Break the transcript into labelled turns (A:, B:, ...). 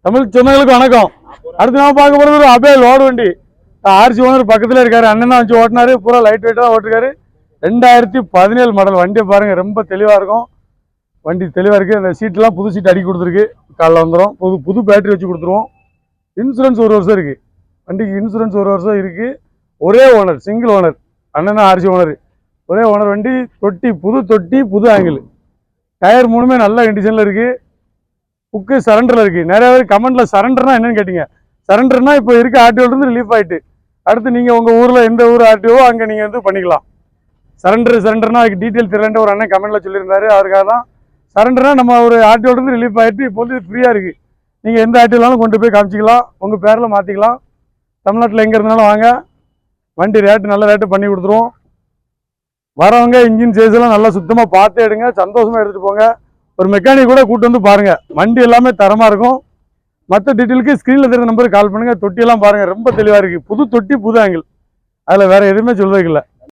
A: தமிழ் சொந்தங்களுக்கு வணக்கம். அடுத்து நான் பார்க்க போகிறது ஒரு அபே லோடு வண்டி. ஆர்சி ஓனர் பக்கத்தில் இருக்காரு. அண்ணன் தான் வச்சு ஓட்டினாரு. பூரா லைட் வெயிட்டாக தான் ஓட்டிருக்காரு. 2017 மாடல் வண்டியை பாருங்கள். ரொம்ப தெளிவாக இருக்கும். வண்டி தெளிவாக இருக்குது. அந்த சீட்டெலாம் புது சீட் அடிக்கி கொடுத்துருக்கு. காலைல வந்துடும். புது பேட்டரி வச்சு கொடுத்துருவோம். இன்சூரன்ஸ் 1 வருஷம் இருக்குது. வண்டிக்கு இன்சூரன்ஸ் 1 வருஷம் இருக்குது. ஒரே ஓனர், சிங்கிள் ஓனர். அண்ணன் தான் ஆர்சி ஓனர். ஒரே ஓனர் வண்டி. புது தொட்டி, புது ஆங்கிள். டயர் 3மே நல்ல கண்டிஷனில் இருக்குது. புக்கு சரண்டரில் இருக்குது. நிறைய பேர் கமெண்ட்டில் சரண்டர்னா என்னன்னு கேட்டிங்க. சரண்டர்னா இப்போ இருக்க ஆர்டிஓலேருந்து ரிலீஃப் ஆகிட்டு அடுத்து நீங்கள் உங்கள் ஊரில் எந்த ஊர் ஆர்டிஓ அங்கே நீங்கள் வந்து பண்ணிக்கலாம். சரண்டர்னா அதுக்கு டீட்டெயில் தெரியலன்ட்டு ஒரு அண்ணன் கமெண்ட்டில் சொல்லியிருந்தாரு. அவருக்காக தான் சரண்டர்னா நம்ம ஒரு ஆர்டிஓலேருந்து ரிலீஃப் ஆகிட்டு இப்போ வந்து ஃப்ரீயாக இருக்குது. நீங்கள் எந்த ஆர்டிஓனாலும் கொண்டு போய் காமிச்சிக்கலாம். உங்கள் பேரில் மாற்றிக்கலாம். தமிழ்நாட்டில் எங்கே இருந்தாலும் வாங்க. வண்டி ரேட்டு நல்ல ரேட்டு பண்ணி கொடுத்துருவோம். வரவங்க இன்ஜின் சேஸெல்லாம் நல்லா சுத்தமாக பார்த்து எடுங்க. சந்தோஷமாக எடுத்துகிட்டு போங்க. ஒரு மெக்கானிக் கூட கூட்டு வந்து பாருங்கள். வண்டி எல்லாமே தரமாக இருக்கும். மற்ற டீட்டெயிலுக்கு ஸ்க்ரீனில் தெரிஞ்ச நம்பருக்கு கால் பண்ணுங்கள். தொட்டியெல்லாம் பாருங்கள். ரொம்ப தெளிவாக இருக்குது. புது தொட்டி, புது ஆங்கிள். அதில் வேறு எதுவுமே சொல்றதுக்கு இல்லை.